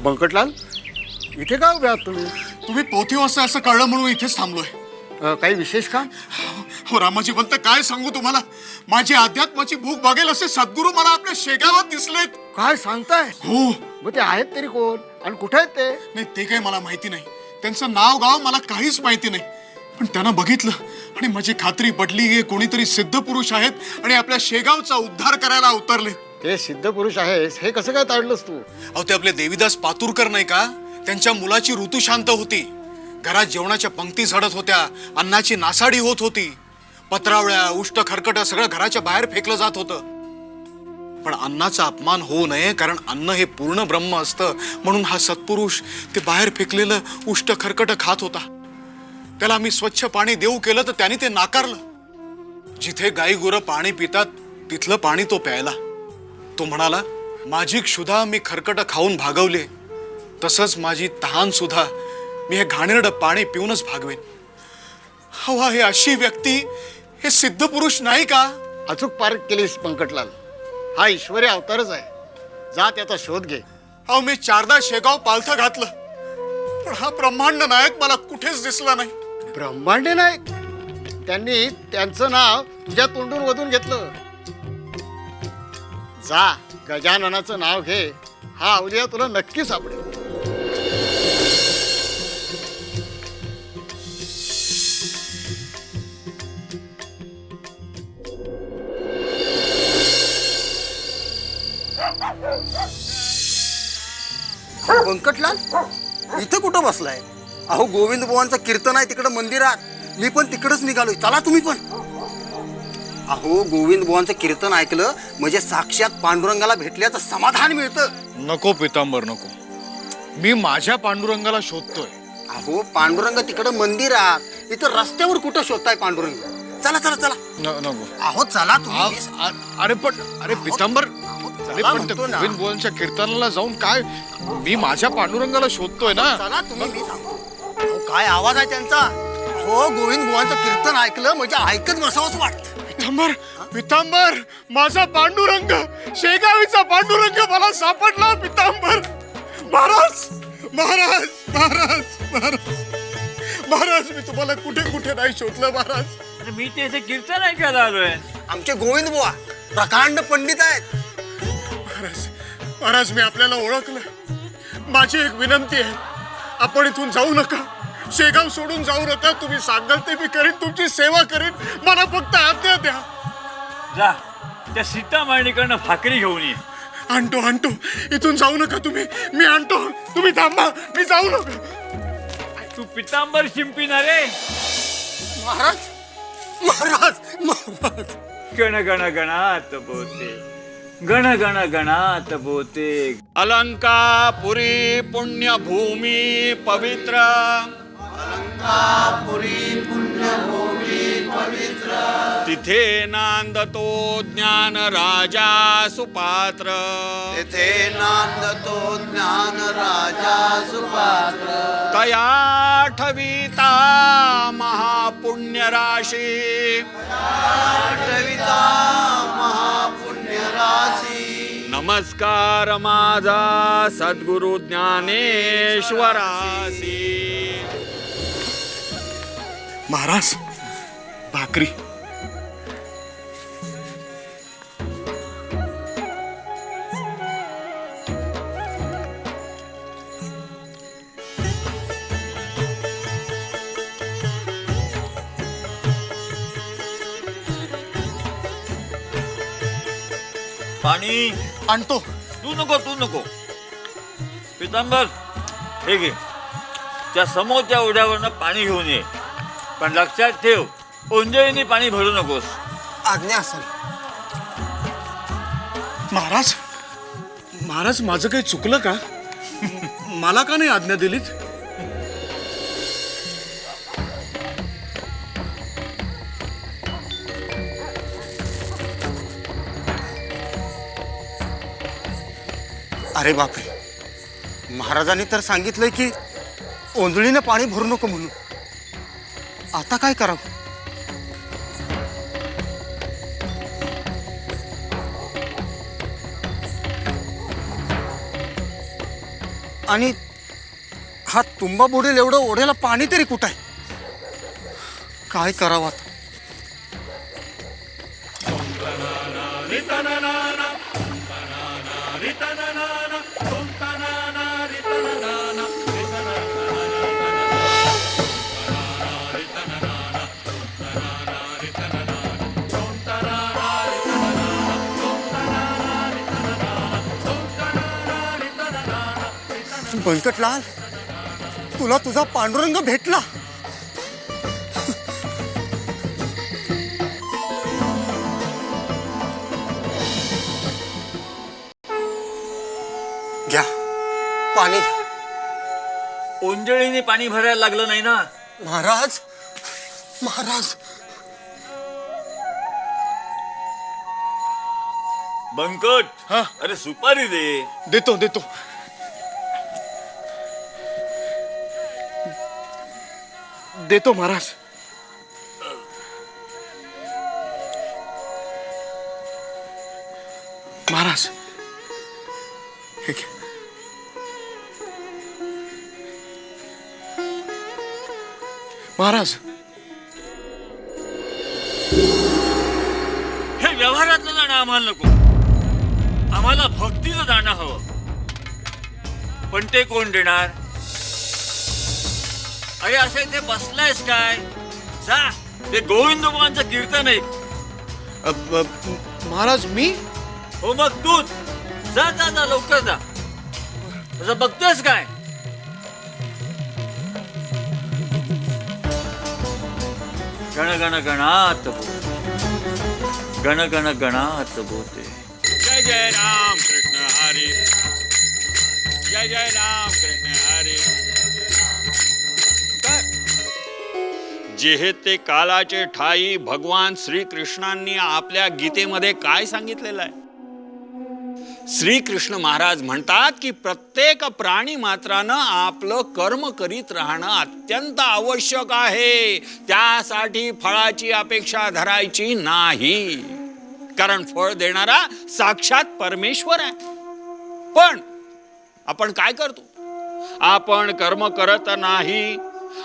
बंकटलाल, इथे का उभे आहात तुम्ही? तुम्ही पोथी वाजता असं कळलं म्हणून इथेच थांबलोय. काही विशेष काम? हो रामाजी पंत, काय सांगू तुम्हाला, माझी अध्यात्माची भूक भागेल असे सद्गुरू मला आपल्या शेगावात दिसलेत. काय सांगताय? हो. मग ते आहेत तरी कोण आणि कुठे आहेत ते? नाही, ते काही मला माहिती नाही. त्यांचं नाव गाव मला काहीच माहिती नाही. पण त्यांना बघितलं आणि माझी खात्री पडली, हे कोणीतरी सिद्ध पुरुष आहेत आणि आपल्या शेगावचा उद्धार करायला अवतरले. ते सिद्ध पुरुष आहेस हे कसं काय ताडलंस तू? अहो, ते आपले देवीदास पातुरकर नाही का, त्यांच्या मुलाची ऋतू शांत होती. घरात जेवणाच्या पंक्ती झडत होत्या, अन्नाची नासाडी होत होती. पत्रावळ्या, उष्ट खरकट सगळं घराच्या बाहेर फेकलं जात होतं. पण अन्नाचा अपमान होऊ नये, कारण अन्न हे पूर्ण ब्रह्म असतं. म्हणून हा सत्पुरुष ते बाहेर फेकलेलं उष्ट खरकट खात होता. त्याला आम्ही स्वच्छ पाणी देऊ केलं तर त्याने ते नाकारलं. जिथे गाई गुरं पाणी पितात तिथलं पाणी तो प्यायला. तो म्हणाला, माझी क्षुधा मी खरकट खाऊन भागवले, तसंच माझी तहान सुद्धा मी हे घाणेरडं पाणी पिऊनच भागवेन. हवा हे अशी व्यक्ती, हे सिद्ध पुरुष नाही का? अचूक पारख केलीस बंकटलाल. हा ईश्वरी अवतारच आहे. जा त्याचा शोध घे. अहो, मी 4दा शेगाव पालथं घातलं, पण हा ब्रह्मांड नायक मला कुठेच दिसला नाही. ब्रह्मांड नायक? त्यांनी त्यांचं नाव तुझ्या तोंडून वधून घेतलं. जा गजाननाचं नाव घे. हा अवलिया तुला नक्की सापडेल. बंकटलाल, इथं कुठं बसलाय? अहो, गोविंद बुवांचं कीर्तन आहे तिकडं मंदिरात. मी पण तिकडच निघालोय, चला तुम्ही पण. अहो, गोविंद बुवांचं कीर्तन ऐकलं म्हणजे साक्षात पांडुरंगाला भेटल्याचं समाधान मिळतं. नको पितांबर, नको. मी माझ्या पांडुरंगाला शोधतोय. अहो, पांडुरंग तिकडं मंदिरात, इथं रस्त्यावर कुठं शोधताय पांडुरंग? चला चला चला. नको. अहो चला तुम्ही. अरे पितांबर, अरे चला पण ते म्हणतो ना. गोविंद बुवांच्या कीर्तनाला जाऊन काय, मी माझ्या पांडुरंगाला शोधतोय ना. चला तुम्ही, मी सांगतो. अहो, काय आवाज आहे त्यांचा. हो, गोविंद बुवांचं कीर्तन ऐकलं म्हणजे ऐकत बसावंच वाटतं. पितांबर, पितांबर, माझा पांडुरंग, शेगावीचा पांडुरंग मला सापडला. पितांबर, महाराज महाराज महाराज महाराज महाराज, मी तुम्हाला कुठे कुठे नाही शोधलं महाराज. मी ते इथे कीर्तन ऐकायला आलोय. आमचे गोविंद बुवा प्रकांड पंडित आहेत. महाराज, महाराज, मी आपल्याला ओळखलं. माझी एक विनंती आहे, आपण इथून जाऊ नका. शेगाव सोडून जाऊ नका. तुम्ही सांगाल ते मी करीन, तुमची सेवा करीन. मला फक्त आज्ञा द्या. जा त्या सीतामाळणीकडनं भाकरी घेऊन ये. आणतो आणतो, इथून जाऊ नका तुम्ही. मी आणतो, तुम्ही थांबा. मी जाऊ नका. तू पितांबर शिंपिना रे. महाराज महाराज महाराज. गण गण गणात बोते, गण गण गणात बोते. अलंकापुरी पुण्यभूमी पवित्र, अलंकापुरी पुण्यभूमी पवित्र. तिथे नांदतो ज्ञान राजा सुपात्र. तेथे नांदतो ज्ञान राजा सुपात्र. तया ठविता महापुण्य राशी. आठविता महापुण्य राशी. नमस्कार माझा सद्गुरु ज्ञानेश्वरासी. महाराज, भाकरी. पाणी आणतो. तू नको. पितांबर, हे घे. त्या समोरच्या ओढ्यावरनं पाणी घेऊन ये. पण लक्षात ठेव, ओंजळीने पाणी भरू नकोस. आज्ञा असेल. महाराज, महाराज, माझं काही चुकलं का? मला का नाही आज्ञा दिलीत? अरे बापरे, महाराजांनी तर सांगितलंय की ओंजळीने पाणी भरू नको म्हणून. आता काय करावं? आणि हा तुंबा बुडेल एवढं ओढ्याला पाणी तरी कुठं आहे? काय करावं आता? व्यंकटलाल, तुला तुझा पांडुरंग भेटला. घ्या पाणी घ्या. ओंजळीने पाणी भरायला लागलं नाही ना? महाराज, महाराज, बंकट, हा? अरे सुपारी दे. देतो देतो. देतो महाराज. महाराज हे घ्या. महाराज, हे व्यवहारातलं जाणं आम्हाला नको. आम्हाला भक्तीचं जाणं हवं. पण ते कोण देणार? अरे असं इथे बसलायस काय? जा, ते गोविंद बुवांचं कीर्तन ऐक. महाराज मी हो मग तूच जा जा जा, लवकर जा. असं बघतोयस काय? गण गण गणात बोते, गण गण गणात बोते. जय जय राम कृष्ण हरी, जय जय राम कृष्ण हरी. जेहे कालाचे ठाई भगवान श्रीकृष्णांनी आपल्या गीतेमध्ये काय सांगितलेलं आहे? श्रीकृष्ण महाराज म्हणतात की प्रत्येक प्राणी मात्रानं आपलं कर्म करीत राहणं अत्यंत आवश्यक आहे. त्यासाठी फळाची अपेक्षा धरायची नाही, कारण फळ देणारा साक्षात परमेश्वर आहे. पण आपण काय करतो? आपण कर्म करत नाही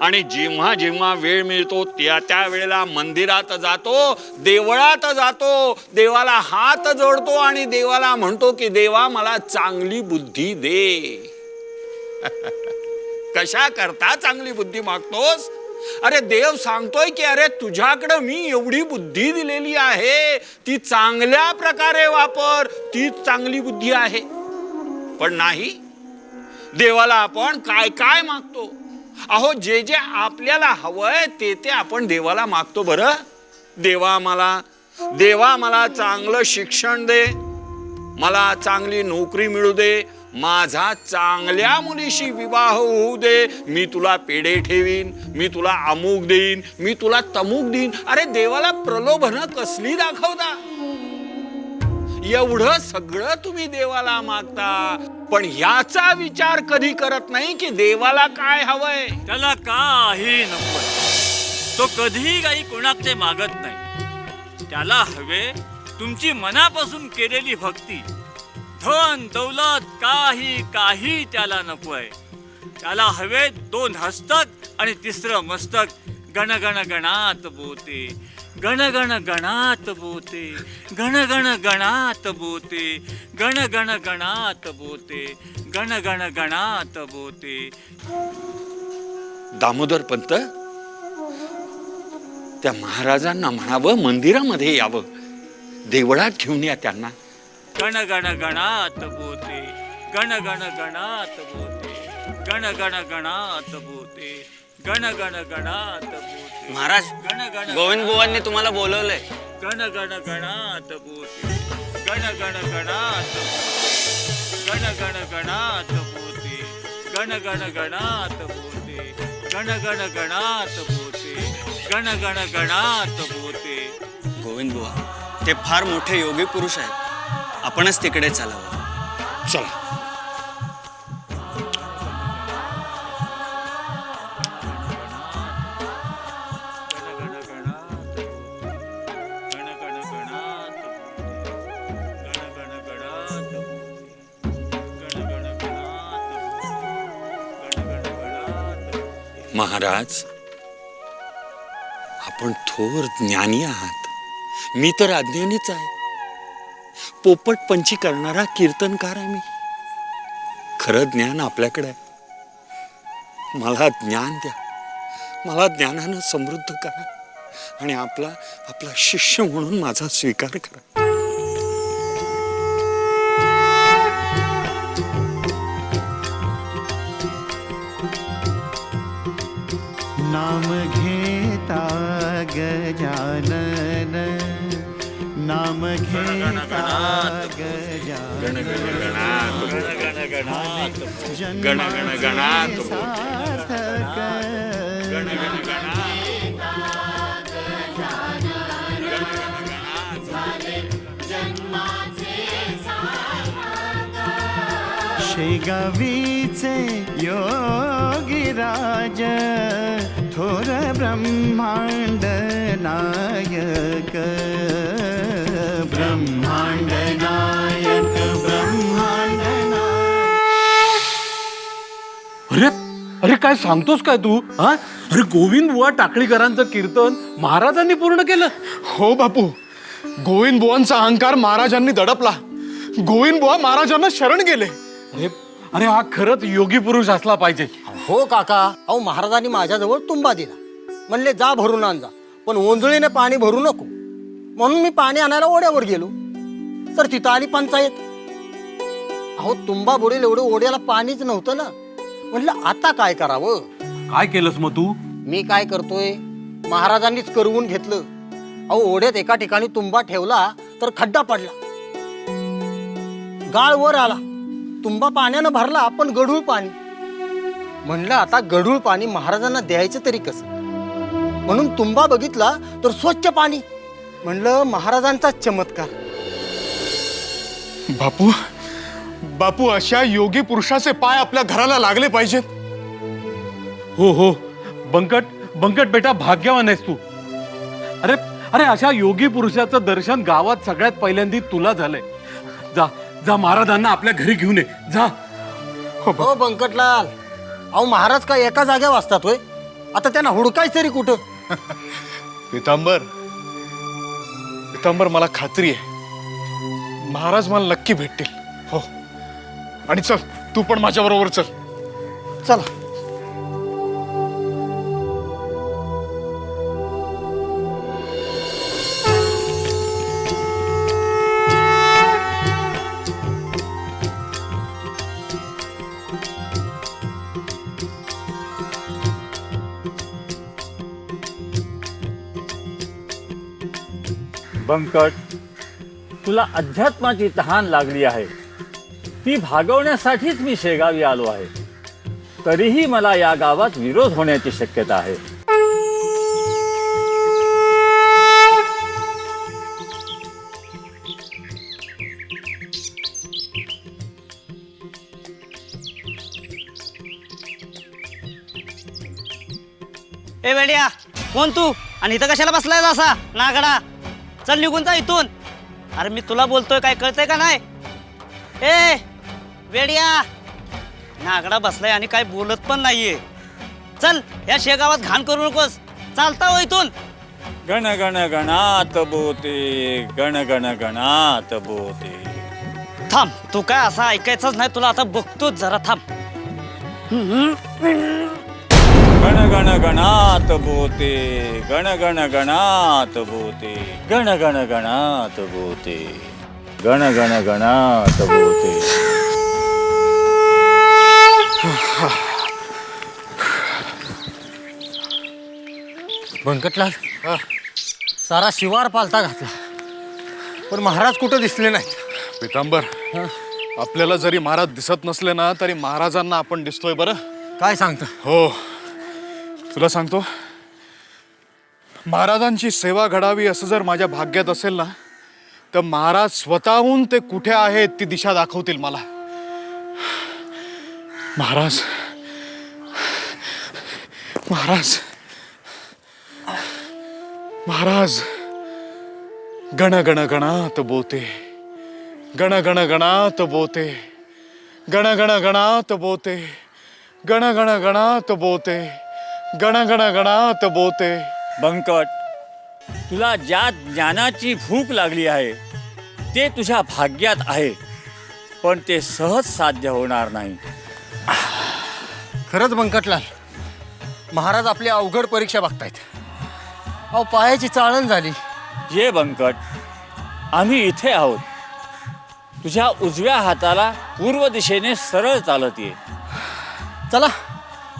आणि जेव्हा जेव्हा वेळ मिळतो त्या वेळेला मंदिरात जातो, देवळात जातो, देवाला हात जोडतो आणि देवाला म्हणतो की देवा मला चांगली बुद्धी दे. कशा करता चांगली बुद्धी मागतोस? अरे देव सांगतोय की अरे तुझ्याकडं मी एवढी बुद्धी दिलेली आहे, ती चांगल्या प्रकारे वापर, तीच चांगली बुद्धी आहे. पण नाही, देवाला आपण काय काय मागतो. अहो जे जे आपल्याला हवंय ते आपण देवाला मागतो. बरं, देवा मला चांगलं शिक्षण दे, मला चांगली नोकरी मिळू दे, माझा चांगल्या मुलीशी विवाह होऊ दे, मी तुला पेढे ठेवीन, मी तुला अमुक देईन, मी तुला तमुक देईन. अरे देवाला प्रलोभनं कसली दाखवता? एवढं सगळं तुम्ही देवाला मागता, पण ह्याचा विचार कधी करत नाही की देवाला काय हवंय. त्याला काही नको. तो कधीही काही कोणाकडे मागत नाही. त्याला हवे तुमची मनापासून केलेली भक्ती. धन दौलत काही काही त्याला नकोय. त्याला हवे 2 हस्तक आणि 3रं मस्तक. गण गण गणात बोते, गण गण गणात बोते, गण गण गणात बोते, गण गण गणात बोते, गण गण गणात बोते. दामोदर पंत, त्या महाराजांना म्हणावं मंदिरामध्ये यावं, देवळात घेऊन या त्यांना. गण गण गणात बोते, गण गण गणात बोते, गण गण गणात बोते, गण गण गणात बोते. महाराज, गोविंद बुवांनी तुम्हाला बोलवलंय. गण गण गणात बोते, गण गण गणात बोते, गण गण गणात बोते, गण गण गणात बोते, गण गण गणात बोते, गण गण गणात बोते. गोविंद बुवा ते फार मोठे योगी पुरुष आहेत. आपणच तिकडे चालावं. चला. महाराज, आपण थोर ज्ञानी आहात. मी तर अज्ञानीच आहे. पोपट पंची करणारा कीर्तनकार आहे मी. खरं ज्ञान आपल्याकडे आहे. मला ज्ञान द्या. मला ज्ञानानं समृद्ध करा आणि आपला शिष्य म्हणून माझा स्वीकार करा. नाम घेता गजानन, नाम घेता गजानन, जन्माचे सार्थक, शेगावीचे योगीराज, थोर ब्रह्मांड नायक, ब्रह्मांड नायक, ब्रह्मांड नायक. अरे अरे काय सांगतोस काय तू? हा, अरे गोविंद बुवा टाकळीकरांचं कीर्तन महाराजांनी पूर्ण केलं. हो बापू, गोविंद बुवांचा अहंकार महाराजांनी दडपला. गोविंद बुवा महाराजांना शरण गेले. अरे अरे हा खरंच योगी पुरुष असला पाहिजे. हो काका, अहो महाराजांनी माझ्याजवळ तुंबा दिला. म्हणले जा भरून आण जा, पण ओंजळीने पाणी भरू नको. म्हणून मी पाणी आणायला ओढ्यावर गेलो, तर तिथं आली पंचायत. अहो तुंबा बुडेल एवढं ओढ्याला पाणीच नव्हतं ना. म्हणलं आता काय करावं. काय केलंस मग तू? मी काय करतोय, महाराजांनीच करवून घेतलं. अहो ओढ्यात एका ठिकाणी तुंबा ठेवला तर खड्डा पडला, गाळ वर आला, तुंबा पाण्यानं भरला पण गढूळ पाणी. म्हणलं आता गढूळ पाणी महाराजांना द्यायचं तरी कसं. म्हणून तुंबा बघितला तर स्वच्छ पाणी. म्हणलं महाराजांचा चमत्कार. बापू, बापू अशा योगी पुरुषाचे पाय आपल्या घराला लागले पाहिजेत. हो हो, बंकट बेटा भाग्यवान आहेस तू. अरे अरे अशा योगी पुरुषाचं दर्शन गावात सगळ्यात पहिल्यांदा तुला झालंय. जा जा, महाराजांना आपल्या घरी घेऊन ये जा. हो बंकटलाल, अहो महाराज काय एका जागेवर असतात होय. आता त्यांना हुडकायच तरी कुठं. पितांबर, मला खात्री आहे महाराज मला नक्की भेटतील. हो, आणि चल तू पण माझ्या बरोबर चल. चला. बंकट, तुला अध्यात्माची तहान लागली आहे. ती भागवण्यासाठीच मी शेगावी आलो आहे. तरीही मला या गावात विरोध होण्याची शक्यता आहे. ए वेड्या, कोण तू आणि इथं कशाला बसलाय असा नागडा? चल निघून जा इथून. अरे मी तुला बोलतोय, काय कळतंय का नाही? ए वेड्या, नागडा बसलाय आणि काय बोलत पण नाहीये. चल, या शेगावात घाण करू नकोस. चालता हो इथून. गण गण गणात बोते, गण गण गणात बोते. थांब, तू काय असं ऐकायचंच नाही. तुला आता बघतोच, जरा थांब. गण गण गणात बोते, गण गण गणात बोते, गण गण गणात बोते, गण गण गणात बोते. बंकटलाल, सारा शिवार पालता घातला, पण महाराज कुठं दिसले नाहीत. पितांबर, आपल्याला जरी महाराज दिसत नसले ना तरी महाराजांना आपण दिसतोय. बरं काय सांगता? हो, तुला सांगतो, महाराजांची सेवा घडावी असं जर माझ्या भाग्यात असेल ना तर महाराज स्वतःहून ते कुठे आहेत ती दिशा दाखवतील मला. महाराज, महाराज, महाराज. गण गण गणात बोते, गण गण गणात बोते, गण गण गणात बोते, गण गण गणात बोते, गणा गणा गणात बोते. बंकट, तुला ज्या ज्ञानाची भूक लागली आहे ते तुझ्या भाग्यात आहे, पण ते सहज साध्य होणार नाही. खरंच बंकटलाल, महाराज आपली अवघड परीक्षा बघतायत. अहो पायाची चाळण झाली. ये बंकट, आम्ही इथे आहोत. तुझ्या उजव्या हाताला पूर्व दिशेने सरळ चालत ये. चला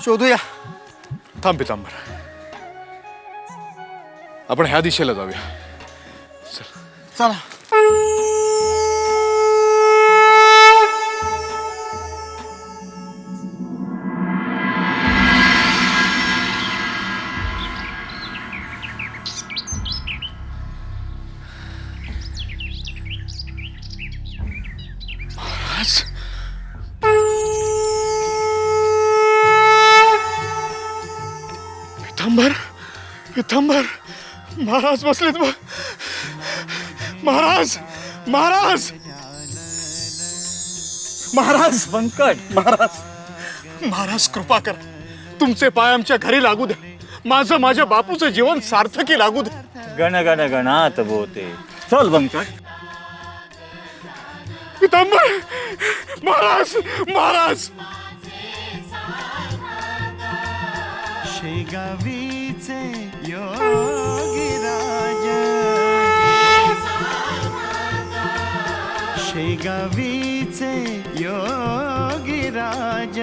शोधूया. थांब पितांबर, आपण ह्या दिशेला जाऊया. चला. पितांबर, पितांबर, महाराज बसलेत बघ. महाराज, महाराज, महाराज, बंकट, महाराज, महाराज कृपा करा. तुमचे पाय आमच्या घरी लागू द्या. माझं माझ्या बापूचं जीवन सार्थकी लागू द्या. गण गण गणात बोते. चल बंकट. पितांबर, महाराज, महाराज. शेगावीचे योगीराज, शेगावीचे योगीराज,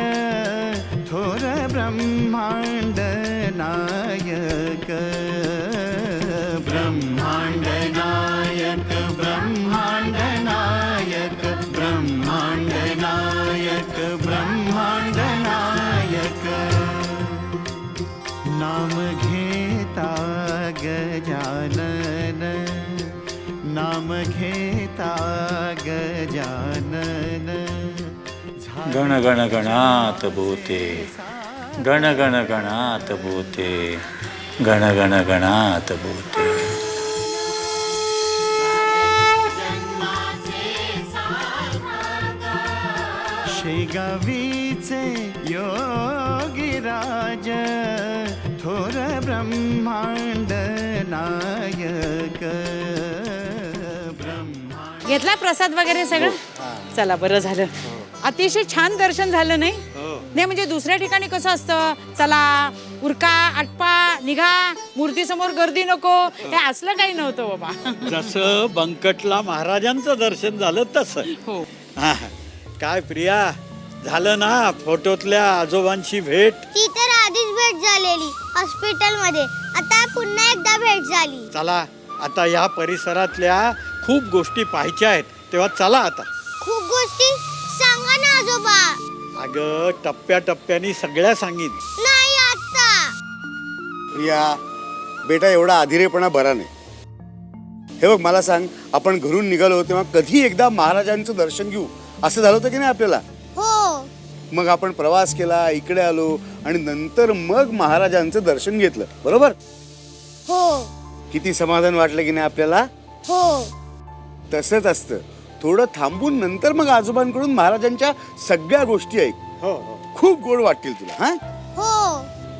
थोर ब्रह्मांड नायक, ब्रह्मांड नायक, ब्रह्मांड नायक, ब्रह्मांड नायक, ब्रह्मांड नायक. नाम घेता गजानन, नाम घेता गजानन. गण गण गणात बोते, गण गण गणात बोते, गण गण गणात बोते. शेगावीचे योगीराज, थोर ब्रह्मांड नायक, घेतला प्रसाद वगैरे सगळं. चला बरं झालं, अतिशय छान दर्शन झालं नाही. नाही म्हणजे दुसऱ्या ठिकाणी कसं असतं, चला उरका आटपा निघा, मूर्तीसमोर गर्दी नको, हे असलं काही नव्हतं बाबा. जसं बंकटला महाराजांचं दर्शन झालं तसं. हो. हा. काय प्रिया, झालं ना फोटोतल्या आजोबांची भेट? ती तर आधीच भेट झालेली हॉस्पिटलमध्ये, आता पुन्हा एकदा भेट झाली. चला आता या परिसरातल्या खूप गोष्टी पाहायच्या आहेत, तेव्हा चला आता. खूप गोष्टी सांगा ना आजोबा. अगं टप्प्याटप्प्याने सगळ्या सांगीन. नाही आता. प्रिया बेटा, एवढा अधीरेपणा बरा नाही. हे बघ मला सांग, आपण घरून निघालो तेव्हा कधी एकदा महाराजांचं दर्शन घेऊ असं झालं होतं की नाही आपल्याला? हो. मग आपण प्रवास केला, इकडे आलो आणि नंतर मग महाराजांचं दर्शन घेतलं, बरोबर? हो. किती समाधान वाटलं की नाही आपल्याला? हो. तसंच असतं, थोडं थांबून नंतर मग आजोबांकडून महाराजांच्या सगळ्या गोष्टी ऐक. खूप गोड वाटतील तुला. हा हो.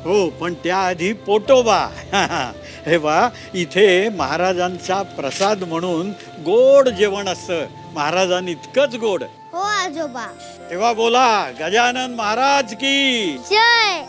हो, पण त्याआधी पोटोबा. हे बा, इथे महाराजांचा प्रसाद म्हणून गोड जेवण असतं, महाराजांनी इतकंच गोड. हो आजोबा. तेव्हा बोला, गजानन महाराज की जय.